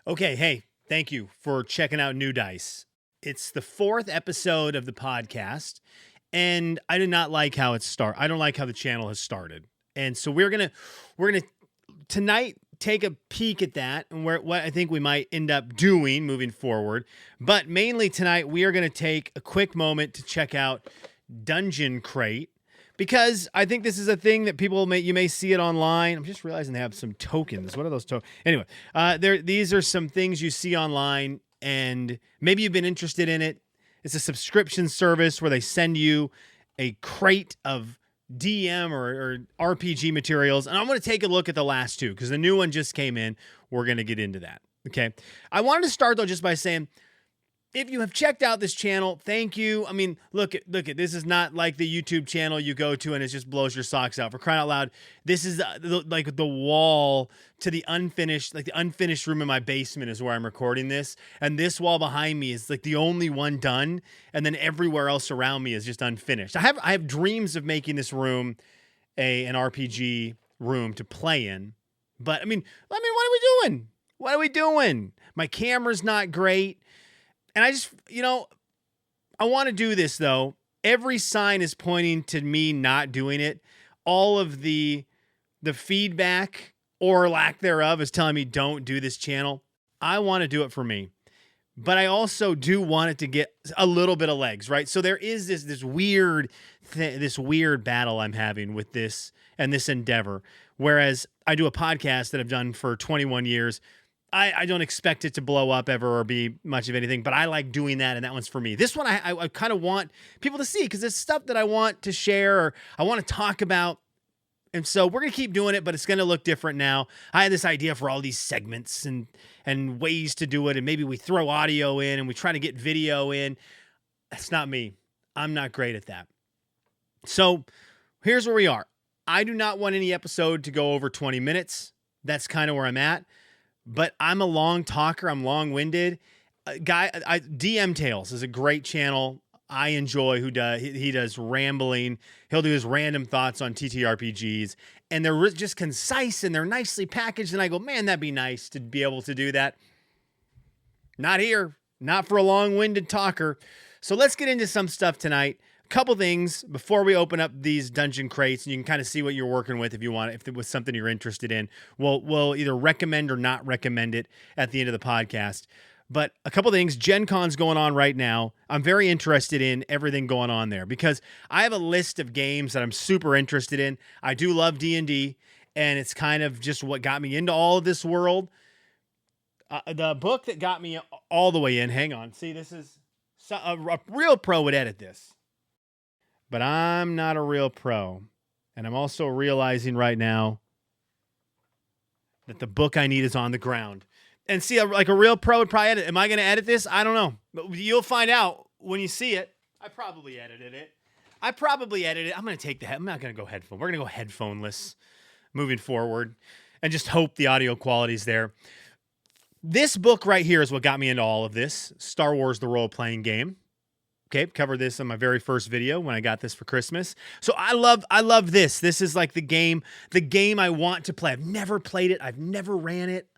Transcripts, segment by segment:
Okay, hey, thank you for checking out New Dice. It's the fourth episode of the podcast, and I did not like how it started. I don't like how the channel has started, and so we're gonna tonight take a peek at that and what I think we might end up doing moving forward. But mainly tonight, we are gonna take a quick moment to check out Dungeon Crate, because I think this is a thing that you may see it online. I'm just realizing they have some tokens. What are those tokens? Anyway, these are some things you see online, and maybe you've been interested in it. It's a subscription service where they send you a crate of DM or RPG materials, and I'm going to take a look at the last two because the new one just came in. We're going to get into that. Okay. I wanted to start though just by saying, if you have checked out this channel, thank you. I mean, look at this is not like the YouTube channel you go to and it just blows your socks out. For crying out loud, this is like the wall to the unfinished room in my basement is where I'm recording this, and this wall behind me is like the only one done, and then everywhere else around me is just unfinished. I have dreams of making this room an RPG room to play in, but I mean, what are we doing? What are we doing? My camera's not great. And I just, I want to do this, though. Every sign is pointing to me not doing it. All of the feedback or lack thereof is telling me don't do this channel. I want to do it for me. But I also do want it to get a little bit of legs, right? So there is this weird battle I'm having with this and this endeavor. Whereas I do a podcast that I've done for 21 years. I don't expect it to blow up ever or be much of anything, but I like doing that, and that one's for me. This one I kind of want people to see because it's stuff that I want to share or I want to talk about. And so we're going to keep doing it, but it's going to look different now. I had this idea for all these segments and ways to do it, and maybe we throw audio in and we try to get video in. That's not me. I'm not great at that. So here's where we are. I do not want any episode to go over 20 minutes. That's kind of where I'm at. But I'm a long talker. I'm long-winded. DM Tales is a great channel. I enjoy he does rambling. He'll do his random thoughts on TTRPGs, and they're just concise and they're nicely packaged. And I go, man, that'd be nice to be able to do that. Not here. Not for a long-winded talker. So let's get into some stuff tonight. Couple things before we open up these dungeon crates, and you can kind of see what you're working with if you want, if it was something you're interested in. We'll either recommend or not recommend it at the end of the podcast. But a couple things, Gen Con's going on right now. I'm very interested in everything going on there because I have a list of games that I'm super interested in. I do love D&D, and it's kind of just what got me into all of this world. The book that got me all the way in, hang on. See, this is a real pro would edit this. But I'm not a real pro. And I'm also realizing right now that the book I need is on the ground. And see, like a real pro would probably edit. Am I going to edit this? I don't know. But you'll find out when you see it. I probably edited it. I'm going to take I'm not going to go headphone. We're going to go headphoneless moving forward and just hope the audio quality's there. This book right here is what got me into all of this. Star Wars, the role-playing game. Okay, covered this on my very first video when I got this for Christmas. So I love this. This is like the game I want to play. I've never played it. I've never ran it.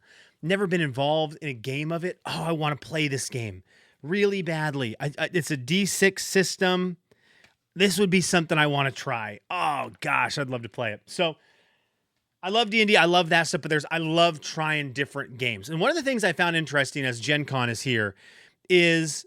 Never been involved in a game of it. Oh, I want to play this game really badly. It's a D6 system. This would be something I want to try. Oh gosh, I'd love to play it. So I love D&D. I love that stuff, but I love trying different games. And one of the things I found interesting as Gen Con is here is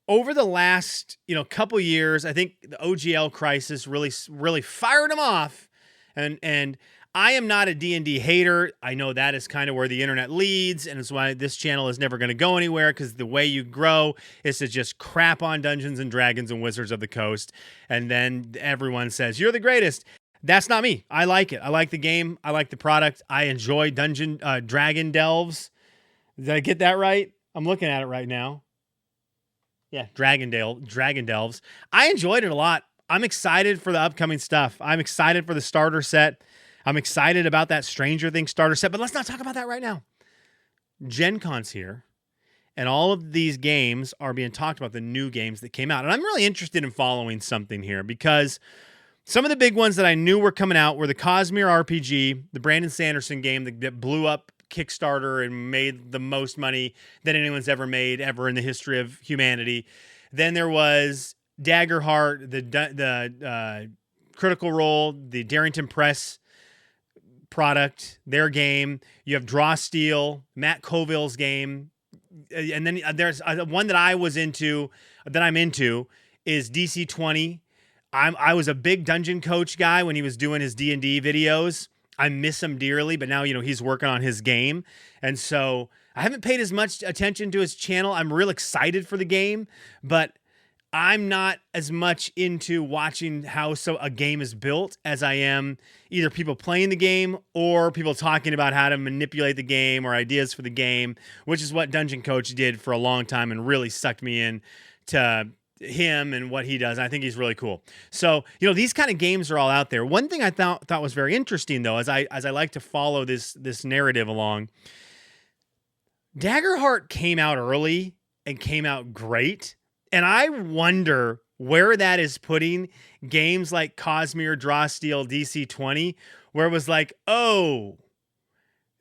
over the last, couple years, I think the OGL crisis really fired them off. And I am not a D&D hater. I know that is kind of where the internet leads, and it's why this channel is never going to go anywhere, because the way you grow is to just crap on Dungeons and Dragons and Wizards of the Coast, and then everyone says, you're the greatest. That's not me. I like it. I like the game. I like the product. I enjoy Dragon Delves. Did I get that right? I'm looking at it right now. Yeah, Dragon Delves. I enjoyed it a lot. I'm excited for the upcoming stuff. I'm excited for the starter set. I'm excited about that Stranger Things starter set, but let's not talk about that right now. Gen Con's here, and all of these games are being talked about, the new games that came out. And I'm really interested in following something here because some of the big ones that I knew were coming out were the Cosmere RPG, the Brandon Sanderson game that blew up Kickstarter and made the most money that anyone's ever made ever in the history of humanity. Then there was Daggerheart, the Critical Role, the Darrington Press product, their game. You have Draw Steel, Matt Colville's game. And then there's one that I'm into is DC 20. I was a big Dungeon Coach guy when he was doing his D&D videos. I miss him dearly, but now, he's working on his game. And so I haven't paid as much attention to his channel. I'm real excited for the game, but I'm not as much into watching how a game is built as I am either people playing the game or people talking about how to manipulate the game or ideas for the game, which is what Dungeon Coach did for a long time and really sucked me in to him and what he does. I think he's really cool. So, these kind of games are all out there. One thing I thought was very interesting, though, as I like to follow this narrative along, Daggerheart came out early and came out great. And I wonder where that is putting games like Cosmere, Draw Steel, DC 20, where it was like, oh,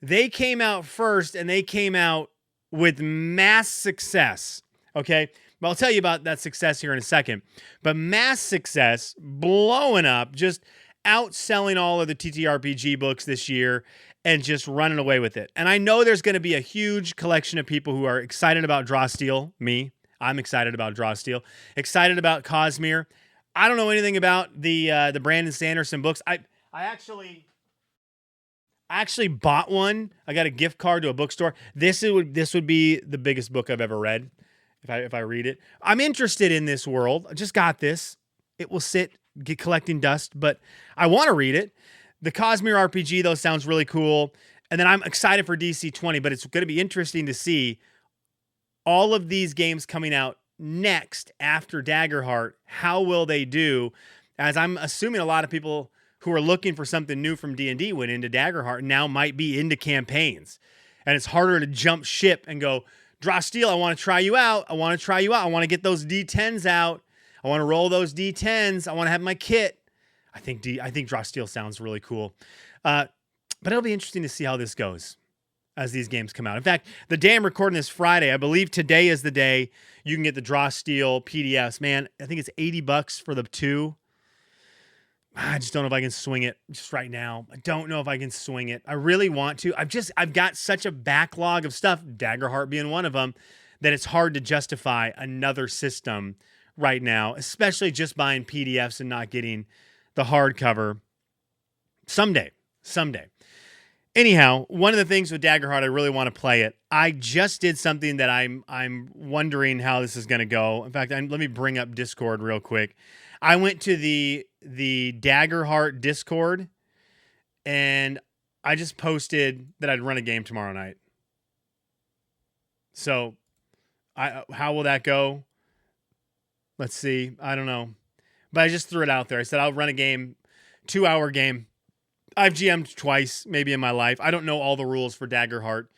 they came out first and they came out with mass success. Okay. Well, I'll tell you about that success here in a second. But mass success, blowing up, just outselling all of the TTRPG books this year and just running away with it. And I know there's going to be a huge collection of people who are excited about Draw Steel, me. I'm excited about Draw Steel. Excited about Cosmere. I don't know anything about the Brandon Sanderson books. I actually bought one. I got a gift card to a bookstore. This would be the biggest book I've ever read if I read it. I'm interested in this world. I just got this. It will get collecting dust, but I want to read it. The Cosmere RPG though sounds really cool. And then I'm excited for DC 20, but it's going to be interesting to see all of these games coming out next after Daggerheart. How will they do? As I'm assuming a lot of people who are looking for something new from D&D went into Daggerheart and now might be into campaigns. And it's harder to jump ship and go, Draw Steel, I want to try you out. I want to get those D10s out. I want to roll those D10s. I want to have my kit. I think Draw Steel sounds really cool. But it'll be interesting to see how this goes as these games come out. In fact, the day I'm recording this Friday, I believe today is the day you can get the Draw Steel PDFs. Man, I think it's $80 for the 2. I just don't know if I can swing it just right now. I don't know if I can swing it. I really want to. I've got such a backlog of stuff, Daggerheart being one of them, that it's hard to justify another system right now, especially just buying PDFs and not getting the hardcover. Someday. Anyhow, one of the things with Daggerheart, I really want to play it. I just did something that I'm wondering how this is going to go. In fact, let me bring up Discord real quick. I went to the Daggerheart Discord, and I just posted that I'd run a game tomorrow night. So, how will that go? Let's see. I don't know. But I just threw it out there. I said I'll run a game, 2-hour game. I've GM'd twice, maybe in my life. I don't know all the rules for Daggerheart,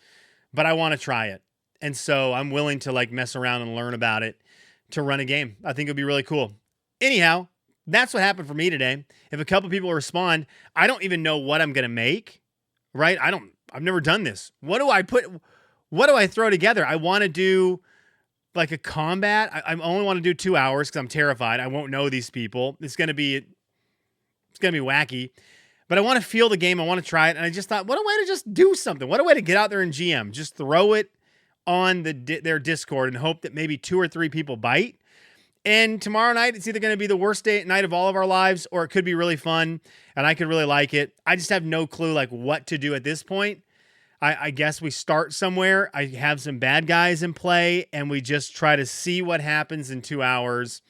but I want to try it. And so I'm willing to mess around and learn about it to run a game. I think it'd be really cool. Anyhow, that's what happened for me today. If a couple people respond, I don't even know what I'm going to make, right? I've never done this. What do I throw together? I want to do like a combat. I only want to do 2 hours because I'm terrified. I won't know these people. It's going to be wacky. But I want to feel the game. I want to try it. And I just thought, what a way to just do something. What a way to get out there and GM. Just throw it on their Discord and hope that maybe 2 or 3 people bite. And tomorrow night, it's either going to be the worst night of all of our lives, or it could be really fun, and I could really like it. I just have no clue what to do at this point. I guess we start somewhere. I have some bad guys in play, and we just try to see what happens in 2 hours.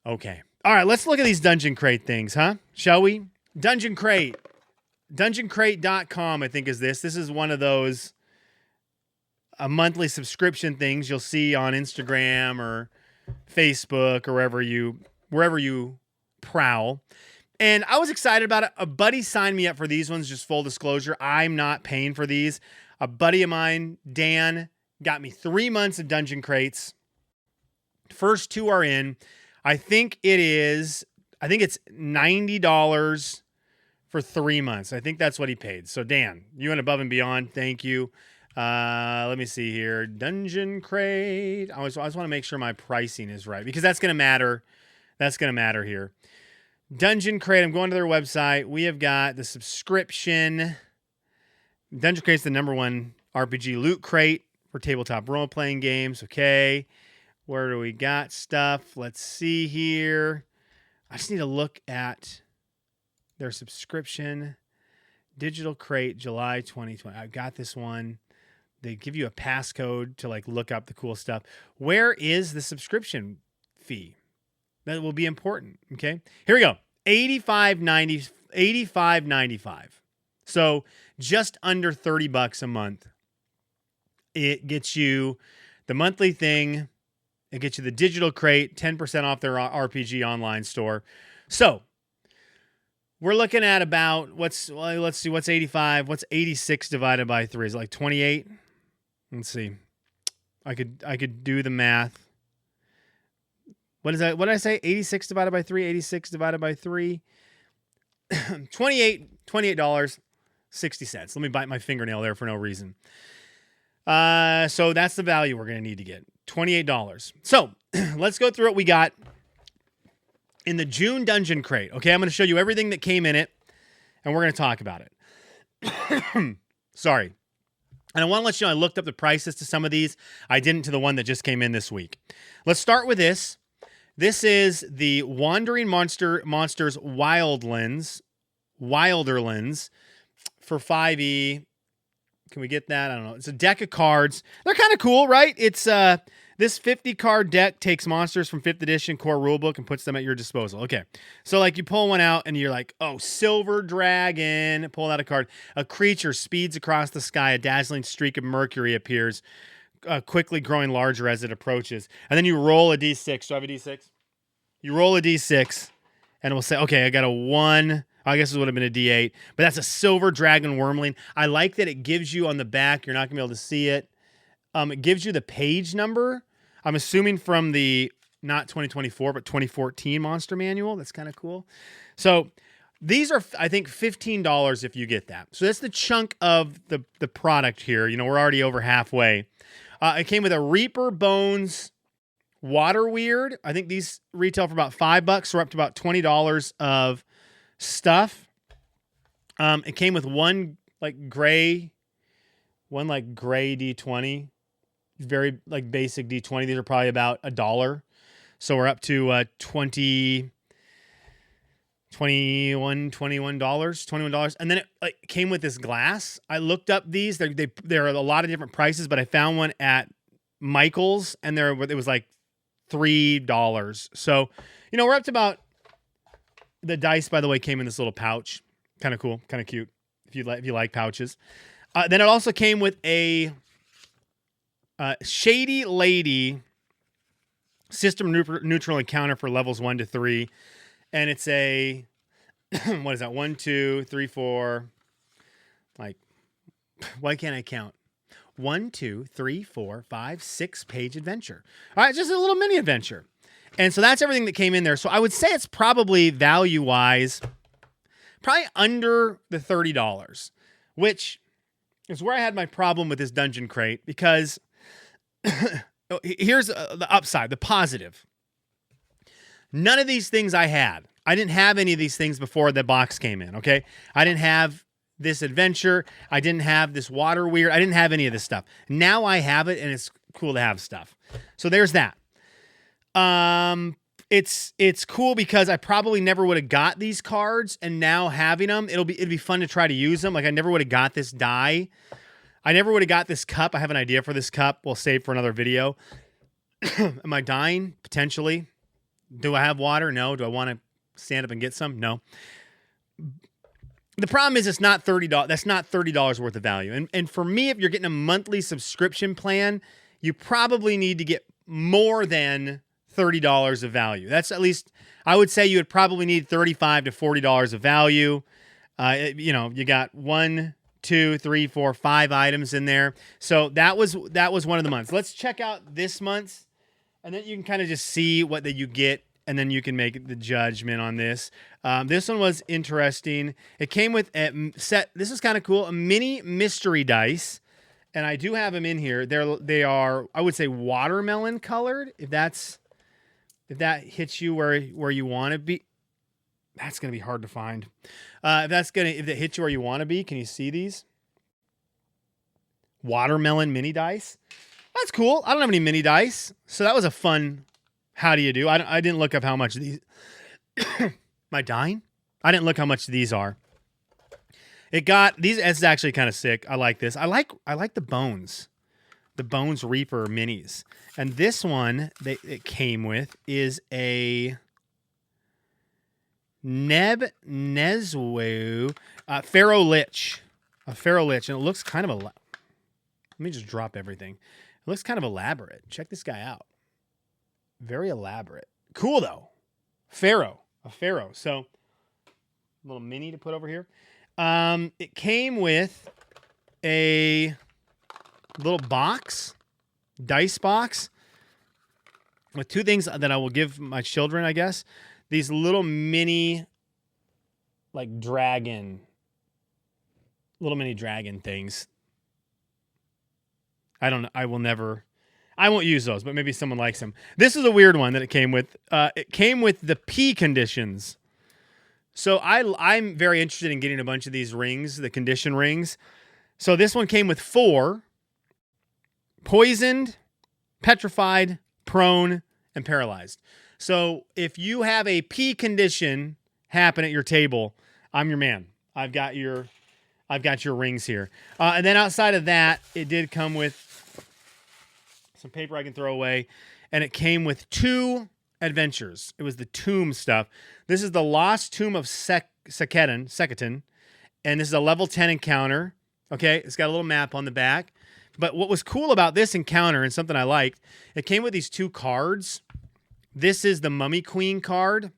Okay. All right, let's look at these Dungeon Crate things, huh? Shall we? Dungeon Crate. DungeonCrate.com, I think, is this. This is one of those monthly subscription things you'll see on Instagram or Facebook or wherever you prowl. And I was excited about it. A buddy signed me up for these ones, just full disclosure. I'm not paying for these. A buddy of mine, Dan, got me 3 months of Dungeon Crates. First 2 are in. I think it's $90 for 3 months. I think that's what he paid. So Dan, you went above and beyond. Thank you. Let me see here. Dungeon Crate. I just want to make sure my pricing is right because that's going to matter. That's going to matter here. Dungeon Crate. I'm going to their website. We have got the subscription. Dungeon Crate's the #1 RPG loot crate for tabletop role-playing games. Okay. Where do we got stuff? Let's see here. I just need to look at their subscription. Digital Crate, July 2020. I've got this one. They give you a passcode to like look up the cool stuff. Where is the subscription fee? That will be important. Okay. Here we go. $85.95. So just under $30 a month. It gets you the monthly thing. It gets you the Digital Crate, 10% off their RPG online store. So we're looking at about let's see, what's 85? What's 86 divided by 3? Is it like 28? Let's see. I could do the math. What is that? What did I say? 86 divided by 3, 86 divided by 3. $28.60. Let me bite my fingernail there for no reason. So that's the value we're going to need to get. $28. So let's go through what we got in the June Dungeon Crate. Okay, I'm going to show you everything that came in it, and we're going to talk about it. Sorry. And I want to let you know I looked up the prices to some of these. I didn't to the one that just came in this week. Let's start with this. This is the Wandering Monsters Wilderlands for 5e. Can we get that? I don't know. It's a deck of cards. They're kind of cool, right? It's this 50-card deck takes monsters from 5th edition core rulebook and puts them at your disposal. Okay. So like you pull one out and you're like, oh, Silver Dragon. Pull out a card. A creature speeds across the sky. A dazzling streak of mercury appears, quickly growing larger as it approaches. And then you roll a d6. Do I have a d6? You roll a d6 and it will say, okay, I got a 1. I guess it would have been a D8, but that's a Silver Dragon Wormling. I like that it gives you on the back. You're not going to be able to see it. It gives you the page number. I'm assuming from the, not 2024, but 2014 Monster Manual. That's kind of cool. So these are, I think, $15 if you get that. So that's the chunk of the product here. You know, we're already over halfway. It came with a Reaper Bones Water Weird. I think these retail for about $5. So we're up to about $20 of stuff. It came with one gray D20, very like basic D20. These are probably about $1. So we're up to $21. And then it came with this glass. I looked up these. There are a lot of different prices, but I found one at Michael's and it was like $3. So, you know, we're up to about. The dice, by the way, came in this little pouch. Kind of cool, kind of cute. If you like pouches. Then it also came with a Shady Lady system neutral encounter for levels 1 to 3, and it's a what is that? 1, 2, 3, 4. Like, why can't I count? 1, 2, 3, 4, 5, 6 page adventure. All right, just a little mini adventure. And so that's everything that came in there. So I would say it's probably value-wise, probably under the $30, which is where I had my problem with this Dungeon Crate because here's the upside, the positive. None of these things I had. I didn't have any of these things before the box came in, okay? I didn't have this adventure. I didn't have this Water Weird. I didn't have any of this stuff. Now I have it, and it's cool to have stuff. So there's that. It's cool because I probably never would have got these cards, and now having them, it'd be fun to try to use them. Like I never would have got this die. I never would have got this cup. I have an idea for this cup. We'll save for another video. Am I dying? Potentially. Do I have water? No. Do I want to stand up and get some? No. The problem is it's not $30. That's not $30 worth of value. And for me, if you're getting a monthly subscription plan, you probably need to get more than $30 of value. That's at least, I would say you would probably need $35 to $40 of value. You know, you got 1, 2, 3, 4, 5 items in there. So that was one of the months. Let's check out this month's, and then you can kind of just see what that you get and then you can make the judgment on this. This one was interesting. It came with a set. This is kind of cool. A mini mystery dice, and I do have them in here. They are, I would say, watermelon colored. If that hits you where you want to be, that's gonna be hard to find. If it hits you where you want to be, can you see these watermelon mini dice? That's cool. I don't have any mini dice, so that was a fun. How do you do? I didn't look up how much these. Am I dying? I didn't look how much these are. It got these. It's actually kind of sick. I like this. I like the Bones Reaper minis, and this one it came with is a Neb Nezwu Pharaoh Lich, and it looks kind of let me just drop everything. It looks kind of elaborate. Check this guy out. Very elaborate. Cool, though. A Pharaoh. So, a little mini to put over here. It came with a little dice box, with two things that I will give my children, I guess. These little mini, like, little mini dragon things. I don't know. I won't use those, but maybe someone likes them. This is a weird one that it came with. It came with the P conditions. So I'm very interested in getting a bunch of these rings, the condition rings. So this one came with 4: poisoned, petrified, prone, and paralyzed. So if you have a P condition happen at your table, I'm your man. I've got your rings here. And then outside of that, it did come with some paper I can throw away, and it came with 2 adventures. It was the tomb stuff. This is the Lost Tomb of Seketin, and this is a level 10 encounter. Okay, it's got a little map on the back. But what was cool about this encounter, and something I liked, it came with these 2 cards. This is the Mummy Queen card.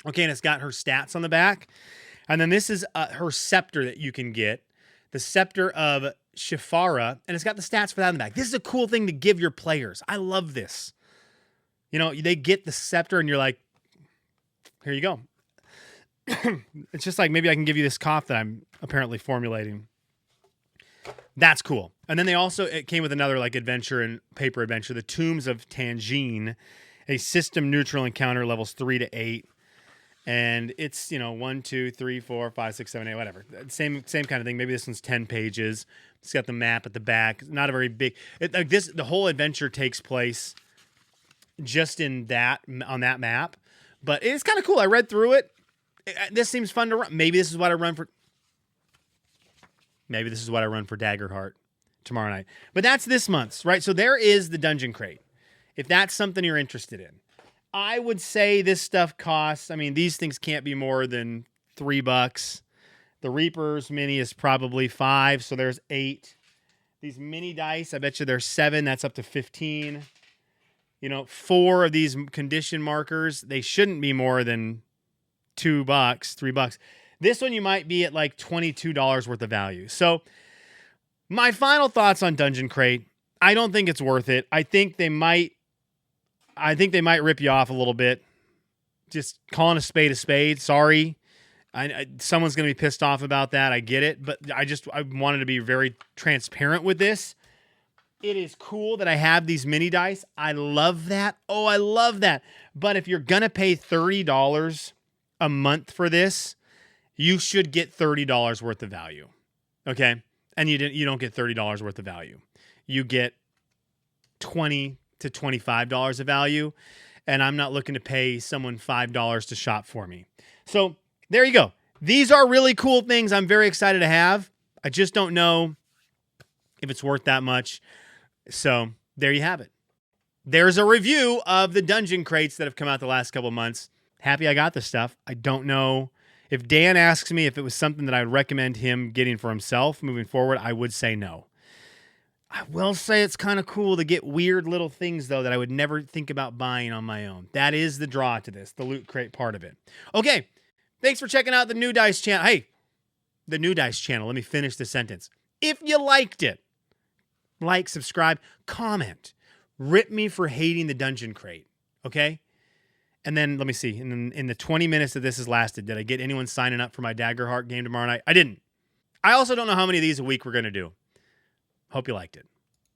Okay, and it's got her stats on the back. And then this is her scepter that you can get. The Scepter of Shifara, and it's got the stats for that in the back. This is a cool thing to give your players. I love this. You know, they get the scepter, and you're like, here you go. It's just like, maybe I can give you this cough that I'm apparently formulating. That's cool. And then it came with another like adventure and paper adventure, the Tombs of Tangine, a system neutral encounter levels 3 to 8. And it's, 1, 2, 3, 4, 5, 6, 7, 8, whatever. Same kind of thing. Maybe this one's 10 pages. It's got the map at the back. Not a very big. The whole adventure takes place just on that map, but it's kind of cool. I read through it. This seems fun to run. Maybe this is what I run for Daggerheart tomorrow night. But that's this month's, right? So there is the Dungeon Crate. If that's something you're interested in. I would say this stuff costs, these things can't be more than $3. The Reaper's mini is probably $5, so there's 8. These mini dice, I bet you there's 7, that's up to 15. 4 of these condition markers, they shouldn't be more than $2, $3. This one you might be at like $22 worth of value. So my final thoughts on Dungeon Crate, I don't think it's worth it. I think they might rip you off a little bit. Just calling a spade. Sorry. Someone's going to be pissed off about that. I get it. But I wanted to be very transparent with this. It is cool that I have these mini dice. I love that. Oh, I love that. But if you're going to pay $30 a month for this, you should get $30 worth of value. Okay? And you don't get $30 worth of value. You get $20 to $25 of value, and I'm not looking to pay someone $5 to shop for me. So there you go. These are really cool things I'm very excited to have. I just don't know if it's worth that much. So there you have it. There's a review of the Dungeon Crates that have come out the last couple of months. Happy I got this stuff. I don't know. If Dan asks me if it was something that I would recommend him getting for himself moving forward, I would say no. I will say it's kind of cool to get weird little things, though, that I would never think about buying on my own. That is the draw to this, the Loot Crate part of it. Okay, thanks for checking out the New Dice channel. Hey, the New Dice channel. Let me finish the sentence. If you liked it, like, subscribe, comment. Rip me for hating the Dungeon Crate, okay? And then let me see. In the 20 minutes that this has lasted, did I get anyone signing up for my Daggerheart game tomorrow night? I didn't. I also don't know how many of these a week we're going to do. Hope you liked it.